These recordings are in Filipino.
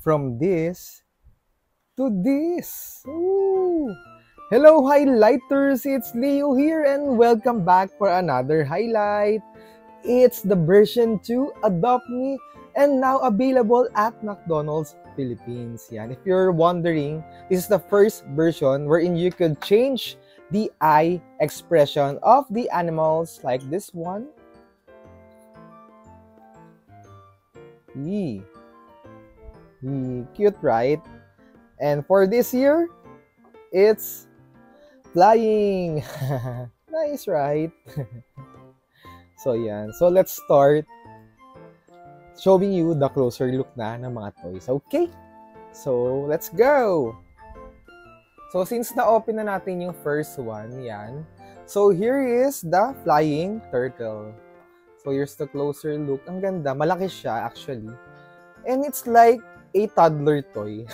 from this to this. Ooh. Hello, highlighters! It's Leo here and welcome back for another highlight. It's the version 2 Adopt Me and now available at McDonald's Philippines. Yan. If you're wondering, this is the first version wherein you could change the eye expression of the animals like this one. Yee. Cute, right? And for this year, it's flying. Nice, right? So, yan. So, let's start showing you the closer look na ng mga toys. Okay? So, let's go! So, since na-open na natin yung first one, yan. So, here is the flying turtle. So, here's the closer look. Ang ganda. Malaki siya, actually. And it's like a toddler toy.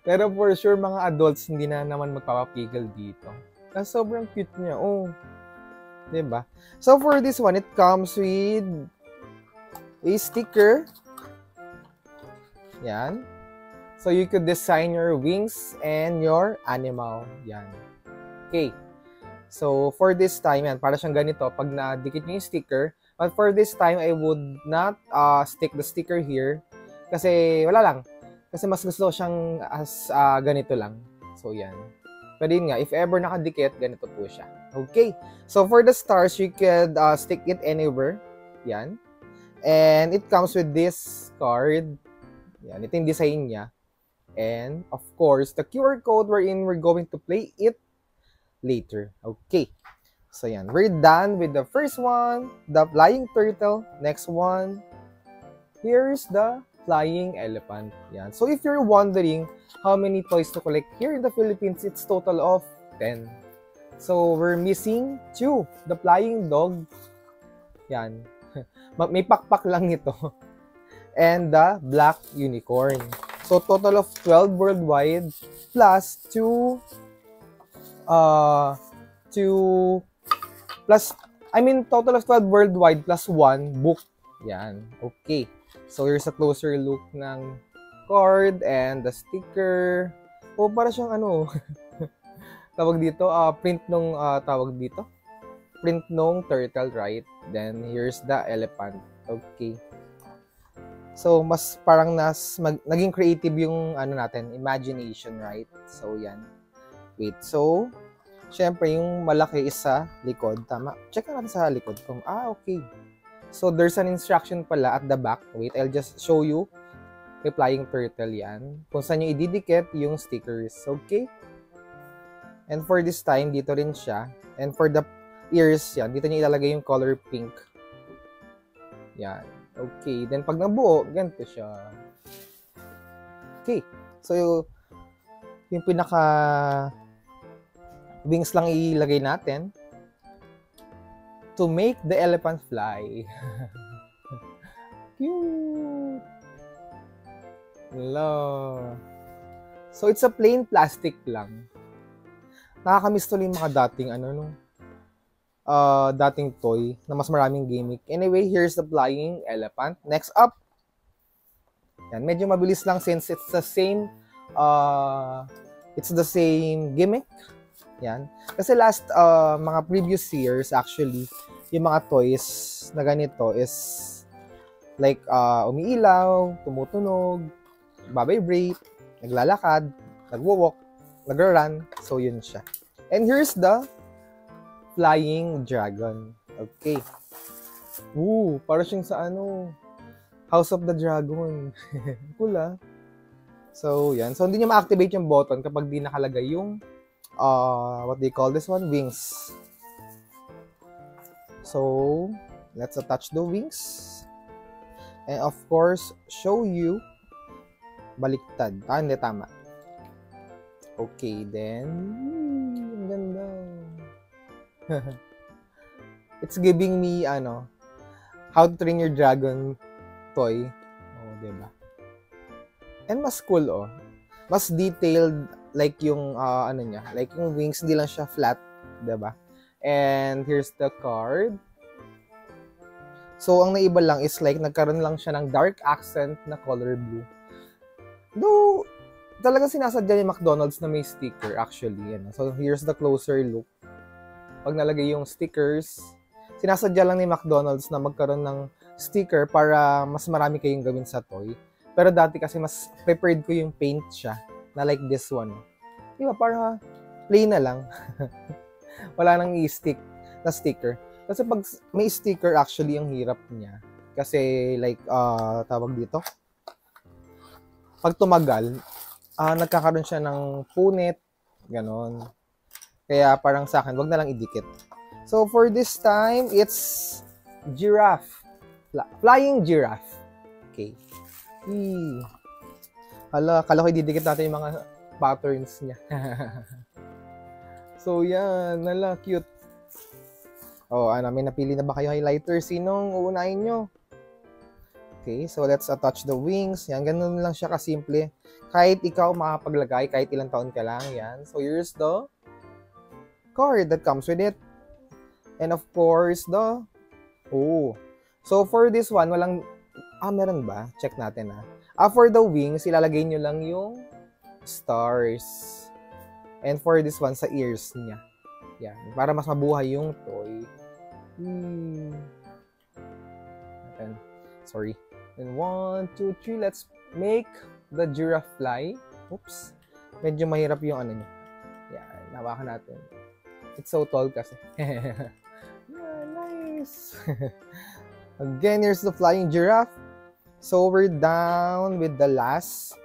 Pero for sure, mga adults, hindi na naman magpapapigil dito. Kasi sobrang cute niya. Oh. Diba? So, for this one, it comes with a sticker. Yan. So, you could design your wings and your animal. Yan. Okay. So, for this time, yan, para siyang ganito, pag nadikit nyo yung sticker, but for this time, I would not stick the sticker here. Kasi, wala lang. Kasi mas gusto siyang as ganito lang. So, yan. Pero yun nga, if ever nakadikit, ganito po siya. Okay. So, for the stars, you could stick it anywhere. Yan. And it comes with this card. Yan. Ito yung design niya. And, of course, the QR code wherein we're going to play it later. Okay. So, yan. We're done with the first one, the flying turtle. Next one, here's the flying elephant. Yan. So, if you're wondering how many toys to collect here in the Philippines, it's total of 10. So, we're missing 2. The flying dog. Yan. May pakpak lang nito. And the black unicorn. So, total of 12 worldwide plus 2 total of 12 worldwide plus 1 book. Yan. Okay. So, here's a closer look ng card and the sticker. Oh, para siyang ano, tawag dito, print nung, print nung turtle, right? Then, here's the elephant. Okay. So, mas parang naging creative yung, natin, imagination, right? So, yan. Wait, so, syempre, yung malaki is sa likod. Tama. Check natin sa likod. Okay. So, there's an instruction pala at the back. Wait, I'll just show you. May flying turtle yan. Kung saan nyo ididikit yung stickers. Okay? And for this time, dito rin siya. And for the ears, yan. Dito nyo ilalagay yung color pink. Yan. Okay. Then, pag nabuo, ganito siya. Okay. So, yung pinaka wings lang ilagay natin to make the elephant fly. Cute! Hello! So, it's a plain plastic lang. Nakakamiss tuloy yung mga dating toy na mas maraming gimmick. Anyway, here's the flying elephant. Next up, yan, medyo mabilis lang since it's the same gimmick. Yan. Kasi last mga previous years actually, yung mga toys na ganito is like umiilaw, tumutunog, babibrate, naglalakad, nagwo-walk, nag-run. So yun siya. And here's the flying dragon. Okay. Ooh, para siyang sa House of the Dragon. Cool, ah. So yan. So hindi niya ma-activate yung button kapag di nakalagay yung what they call this one? Wings. So, let's attach the wings. And of course, show you baliktad. Hindi, tama. Okay, then ang ganda. It's giving me, how to train your dragon toy. Oh, diba? And mas cool, oh. Mas detailed, like yung, niya, like yung wings, hindi lang siya flat, diba? And here's the card. So, ang naiba lang is like, nagkaroon lang siya ng dark accent na color blue. Though, talagang sinasadya ni McDonald's na may sticker actually. Yan. So, here's the closer look. Pag nalagay yung stickers, sinasadya lang ni McDonald's na magkaroon ng sticker para mas marami kayong gawin sa toy. Pero dati kasi mas prepared ko yung paint siya na like this one. Diba? Para plain na lang. Wala nang i-stick na sticker. Kasi pag may sticker, actually, ang hirap niya. Kasi, like, tawag dito, pag tumagal, nagkakaroon siya ng punit, ganon. Kaya parang sa akin, wag na lang idikit. So, for this time, it's giraffe. Flying giraffe. Okay. Kala ko ididikit natin yung mga patterns niya. So, yan. Nala, cute. Oh, may napili na ba kayo highlighter? Sinong uunahin nyo? Okay, so let's attach the wings. Yan, ganun lang siya kasimple. Kahit ikaw makapaglagay, kahit ilang taon ka lang, yan. So here's the card that comes with it. And of course, so for this one, walang, meron ba? Check natin for the wings, ilalagay nyo lang yung stars. And for this one, sa ears niya. Yan, para mas mabuhay yung toy. Sorry. And 1, 2, 3, let's make the giraffe fly. Oops. Medyo mahirap yung ano niya. Yan, hawakan natin. It's so tall kasi. Yeah, nice. Again, here's the flying giraffe. So we're down with the last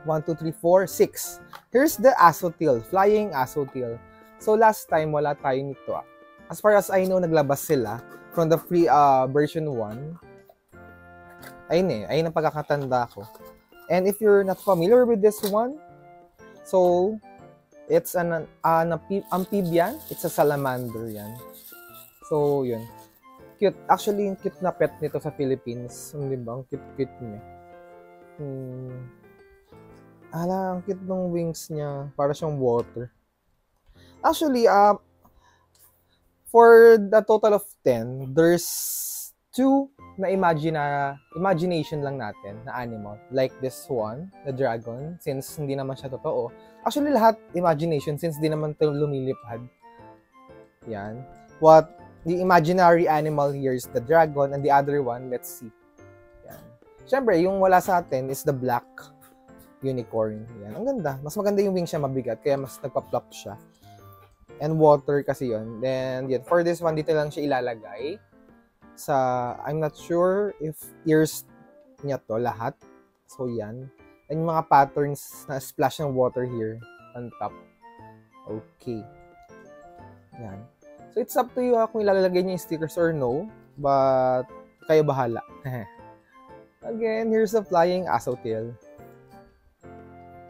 1, 2, 3, 4, 6. Here's the asotil, flying asotil. So last time, wala tayo nito. As far as I know, naglabas sila from the free version 1. Ayun ang pagkakatanda ko. And if you're not familiar with this one, so it's an amphibian. It's a salamander yan. So, yun. Cute. Actually, yung cute na pet nito sa Philippines. Di ba? Ang cute-cute niya. Ang cute ng wings niya. Para siyang water. Actually, for the total of 10, there's 2 na imagination lang natin na animal. Like this one, the dragon, since hindi naman siya totoo. Actually, lahat imagination since di naman ito lumilipad. Yan. The imaginary animal here is the dragon, and the other one, let's see. Yan. Siyempre, yung wala sa atin is the black unicorn. Yan. Ang ganda. Mas maganda yung wings siya, mabigat, kaya mas nagpa-plop siya. And water kasi yun. Then, yun, for this one, dito lang siya ilalagay. I'm not sure if ears niya to, lahat. So, yan. And yung mga patterns na splash ng water here on top. Okay. Yan. So, it's up to you kung ilalagay niya yung stickers or no. But, kayo bahala. Again, here's the flying asotil.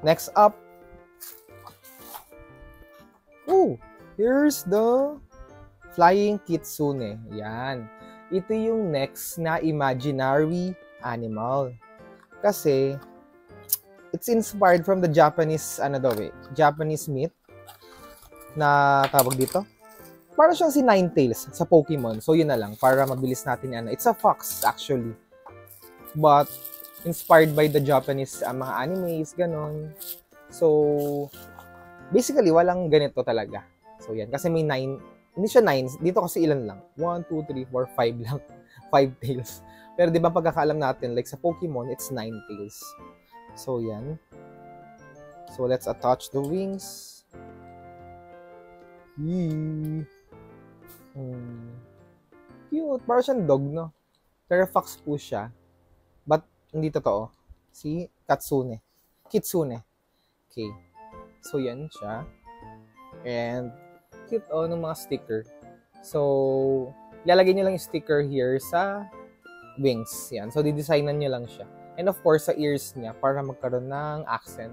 Next up. Here's the flying kitsune. Yan. Ito yung next na imaginary animal. Kasi, it's inspired from the Japanese, Japanese myth na tawag dito. Para siyang si Ninetales sa Pokemon. So, yun na lang. Para mabilis natin yan. It's a fox, actually. But, inspired by the Japanese mga animes, ganon. So, basically, walang ganito talaga. So, yan. Kasi may 9. Hindi siya 9. Dito kasi ilan lang. 1, 2, 3, 4, 5 lang. 5 tails. Pero di ba pagkakaalam natin, like sa Pokemon, it's 9 tails. So, yan. So, let's attach the wings. Cute. Parang siyang dog, no? Pero fox po siya. But, hindi totoo. Si Kitsune. Okay. So, yan siya. And, cute ng mga sticker. So, ilalagay nyo lang yung sticker here sa wings. Yan. So, didesignan nyo lang siya. And of course, sa ears niya para magkaroon ng accent.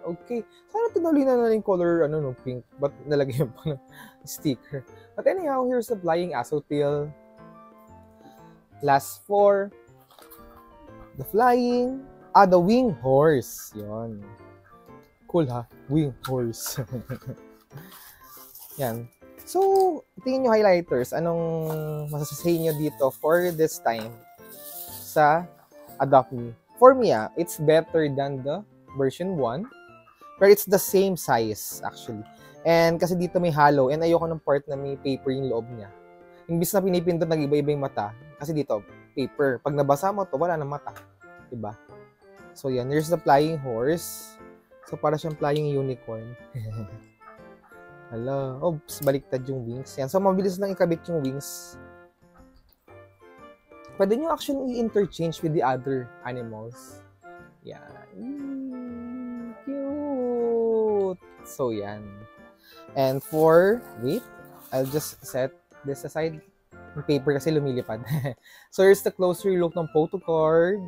Okay. Sana tinuli na yung color, pink. But nalagay pa ng sticker. But anyhow, here's the flying asotil. Last 4. The wing horse. Yon. Cool ha? Wing horse. Yan. So, tingin nyo highlighters, anong masasasayin nyo dito for this time sa Adopt Me? For me, it's better than the version 1. Pero it's the same size, actually. And kasi dito may hollow, and ayoko ng part na may paper yung loob niya. Imbis na pinipindot, nag-iba-iba yung mata. Kasi dito, paper. Pag nabasa mo to, wala nang mata. Diba? So, yan. Here's the flying horse. So, para siyang flying unicorn. Hala. Oops, baliktad yung wings. Yan. So, mabilis lang ikabit yung wings. Pwede nyo actually i-interchange with the other animals. Yan. Cute! So, yan. And for, wait, I'll just set this aside. Yung paper kasi lumilipad. So, here's the closer look ng photo card.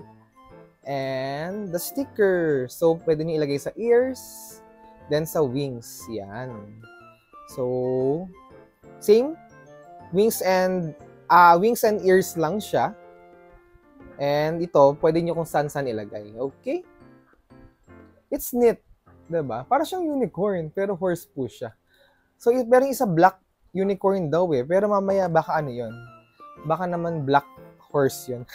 And the sticker. So, pwede nyo ilagay sa ears. Then, sa wings. Yan. So, same. Wings and ears lang siya. And ito, pwede nyo kung saan-saan ilagay. Okay? It's neat. Diba? Para siyang unicorn, pero horse po siya. So, meron isa black unicorn daw eh. Pero mamaya, baka ano yun? Baka naman black horse yun.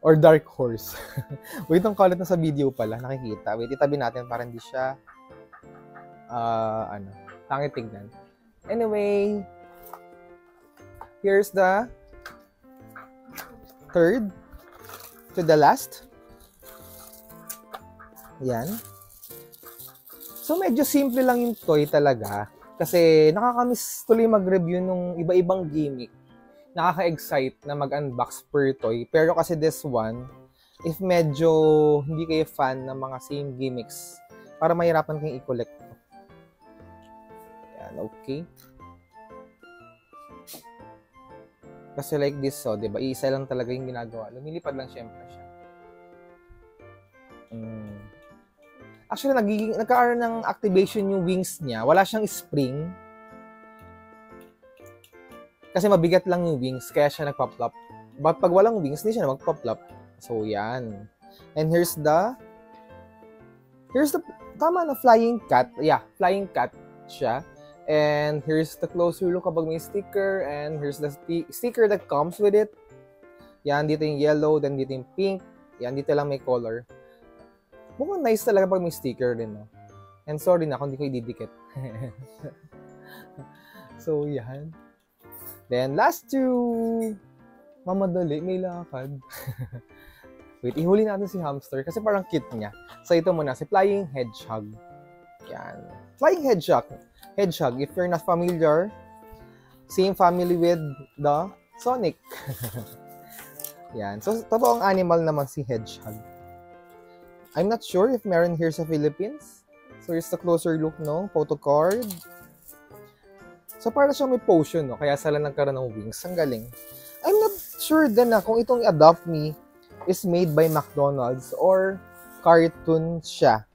Or dark horse. Wait, ang kalat na sa video pala. Nakikita. Wait, itabi natin para hindi siya pangit tignan. Anyway, here's the third to the last. Yan. So, medyo simple lang yung toy talaga. Kasi nakakamiss tuloy mag-review nung iba-ibang gimmick. Nakaka-excite na mag-unbox per toy. Pero kasi this one, if medyo hindi kayo fan ng mga same gimmicks, para mahirapan kayong i-collect. Yan, okay. Kasi like this, so, diba? Iisa lang talaga yung ginagawa. Lumilipad lang syempre siya. Actually, nagkakaroon ng activation yung wings niya. Wala siyang spring. Kasi mabigat lang yung wings, kaya siya nagpa-plop. But pag walang wings, hindi siya na magpa-plop. So, yan. And here's the, tama na, flying cat. Yeah, flying cat siya. And here's the closer look kapag may sticker. And here's the sticker that comes with it. Yan, dito yung yellow, then dito yung pink. Yan, dito lang may color. Mukhang nice talaga pag may sticker din, no? And sorry na kung hindi ko ididikit. So, yan. Then, last two. Mamadali, may lakad. Wait, ihuli natin si hamster kasi parang cute niya. So, ito muna, si Flying Hedgehog. Yan. Flying Hedgehog. Hedgehog, if you're not familiar, same family with the Sonic. Yan. So, totoong animal naman si Hedgehog. I'm not sure if meron here sa Philippines. So, here's the closer look, no? Photo card. So, para siyang may potion, no? Kaya sila nagkaroon ng wings. Ang galing. I'm not sure din na kung itong Adopt Me is made by McDonald's or cartoon siya.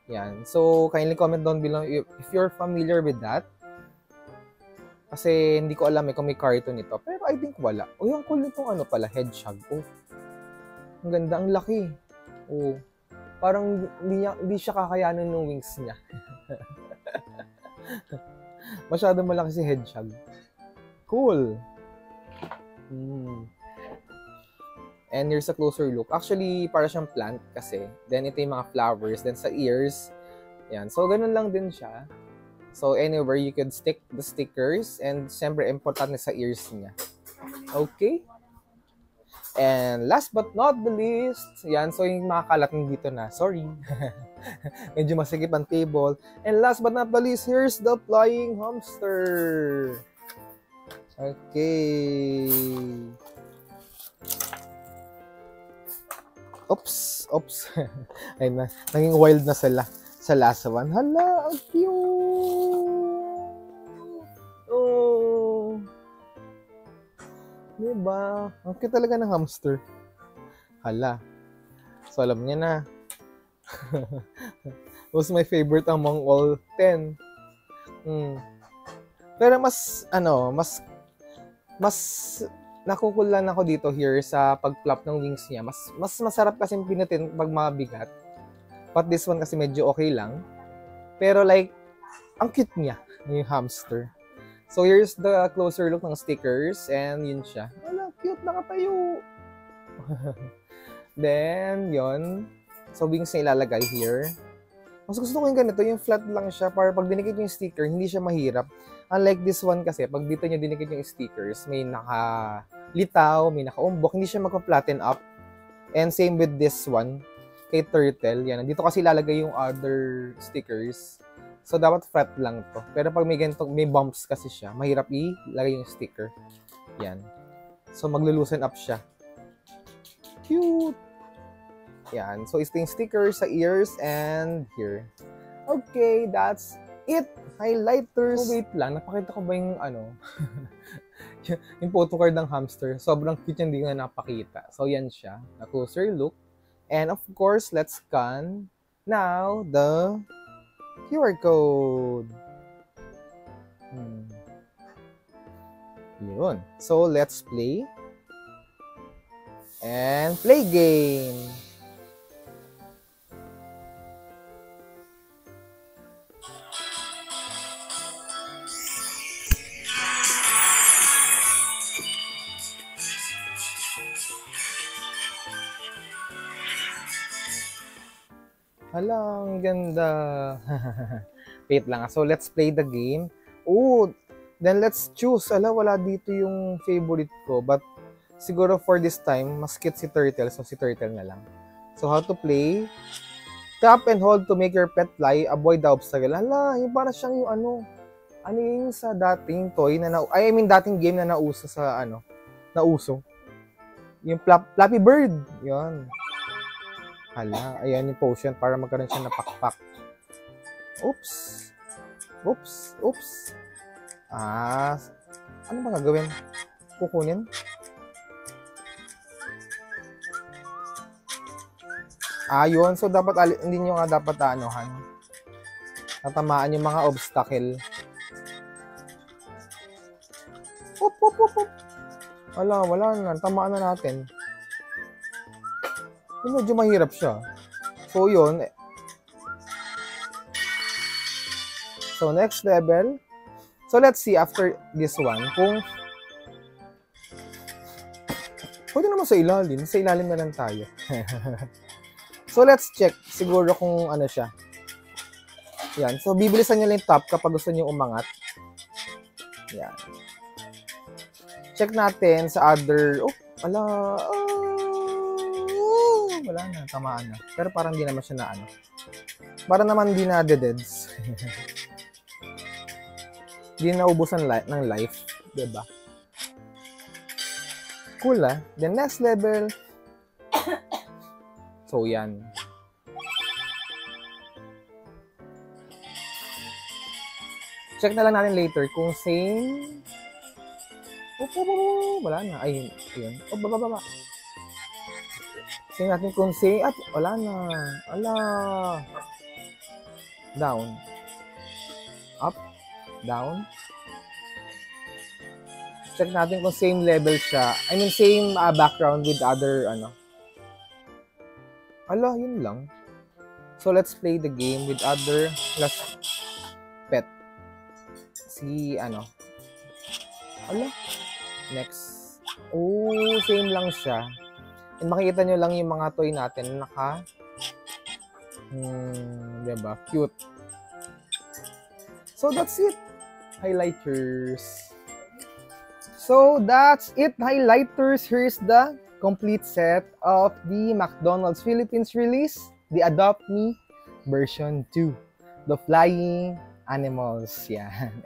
Yan. So, kindly comment down below if you're familiar with that. Kasi hindi ko alam kung may cartoon ito. Pero I think wala. O, yung cool nitong ano pala, hedgehog. Oh, ang ganda, ang laki. Oh, parang hindi siya kakayanin ng wings niya. Masyado malaki si hedgehog. Cool. And here's a closer look. Actually, para siyang plant kasi. Then, ito yung mga flowers. Then, sa ears. Yan. So, ganun lang din siya. So, anywhere you could stick the stickers. And, siyempre, importante sa ears niya. Okay? And last but not the least, yan, so yung mga kalat dito na. Sorry. Medyo masikip ang table. And last but not the least, here's the flying hamster. Okay. Oops. Ayun na. Naging wild na sila sa last one. Hala, ang cute. Oh. Diba? Ang cute talaga ng hamster. Hala. So, alam niya na. Was my favorite among all 10. Pero mas nakukulan ako dito here sa pag-flap ng wings niya. Mas masarap kasi pinutin pag mabigat. But this one kasi medyo okay lang. Pero like, ang cute niya. Yung hamster. So, here's the closer look ng stickers. And yun siya. Wala, cute, nakatayo. Then, yun. So, wings na ilalagay here. Mas gusto ko yung ganito, yung flat lang siya. Para pag dinikit yung sticker, hindi siya mahirap. Unlike this one kasi, pag dito nyo dinikit yung stickers, may nakalitaw, may nakaumbok, hindi siya magpa-flatten up. And same with this one, kay Turtle. Yan, dito kasi ilalagay yung other stickers. So, dapat flat lang to. Pero pag may ganito, may bumps kasi siya, mahirap ilagay yung sticker. Yan. So, maglulusen up siya. Cute! Yan. So, ito yung sticker sa ears and here. Okay, that's it! Highlighters! So, wait lang. Napakita ko ba yung yung photocard ng hamster? Sobrang cute yung hindi ko na napakita. So, yan siya. A closer look. And of course, let's scan now the QR code. Yun. So, let's play. And play game. Hala, ang ganda. Wait lang. So, let's play the game. Oh, then let's choose. Ala, wala dito yung favorite ko. But, siguro for this time, mas cute si Turtle. So, si Turtle na lang. So, how to play? Tap and hold to make your pet fly. Avoid the obstacle. Hala, yung para siyang yung ano yung sa dating toy na dating game na nauso sa nauso. Yung Flappy Bird. Yun. Hala, ayan yung potion para magkaroon siya na pakpak. Oops. Oops. Oops. Ano ba gagawin? Kukunin? Yun. So, dapat, hindi nyo nga dapat tatamaan yung mga obstacle. Oop, oop, oop, oop. Wala na. Tamaan na natin. Medyo mahirap siya. So, yun. So, next level. So, let's see after this one kung pwede naman sa ilalim. Sa ilalim na lang tayo. So, let's check. Siguro kung ano siya. Yan. So, bibilisan nyo lang yung top kapag gusto nyo umangat. Yan. Check natin sa other... wala na, tamaan na. Pero parang di naman siya na Para naman di na deads. Di na ubusan ng life. Diba? Cool Then next level. So yan. Check na lang natin later kung same. Wala na. Ayun. Baba. Tingnan natin kung same. Wala na. Down. Up. Down. Check natin kung same level siya. Same background with other, yun lang. So, let's play the game with other last pet. Next. Same lang siya. And makikita nyo lang yung mga toy natin na diba? Cute. So, that's it. Highlighters. So, that's it, highlighters. Here's the complete set of the McDonald's Philippines release, the Adopt Me version 2. The flying animals,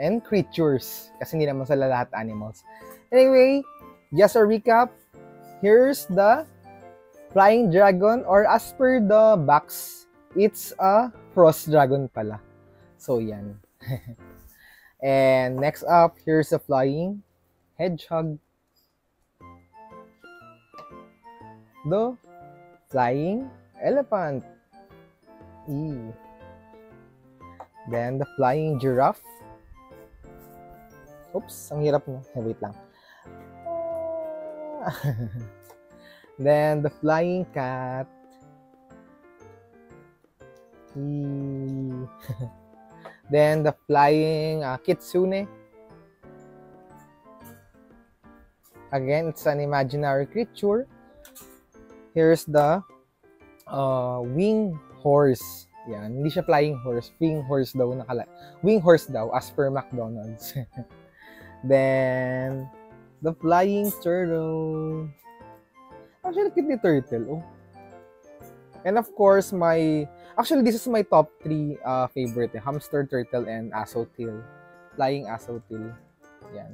and creatures. Kasi hindi naman sila lahat animals. Anyway, just a recap. Here's the flying dragon, or as per the box, it's a frost dragon pala. So, yan. And next up, here's a flying hedgehog. The flying elephant. Then the flying giraffe. Oops, ang hirap na. Wait lang. Then the flying cat. Then the flying kitsune. Again, it's an imaginary creature. Here's the wing horse. Yan, hindi siya flying horse, wing horse daw wing horse daw as per McDonald's. Then the flying turtle. Actually, cute ni turtle. Oh. And of course, this is my top 3 favorite. Hamster, turtle, and assotail. Flying assotail. Yan.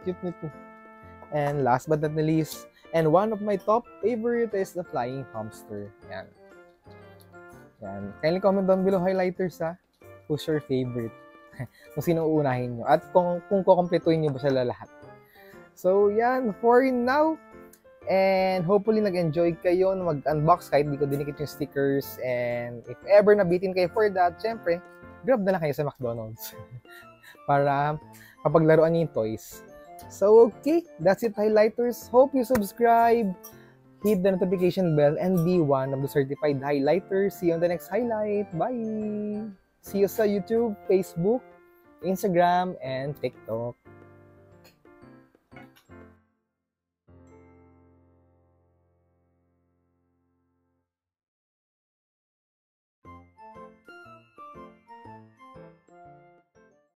Cute nito. And last but not the least, and one of my top favorite is the flying hamster. Yan. Yan. Kindly comment down below, highlighters ha. Who's your favorite? Kung sino uunahin nyo. At kung kukompletuhin nyo ba sila lahat. So, yan. For now. And hopefully nag-enjoy kayo na mag-unbox kahit di ko dinikit yung stickers. And if ever nabitin kayo for that, syempre, grab na lang kayo sa McDonald's. Para kapaglaruan nyo yung toys. So, okay. That's it, highlighters. Hope you subscribe, hit the notification bell, and be one of the certified highlighters. See you on the next highlight. Bye! See you sa YouTube, Facebook, Instagram, and TikTok.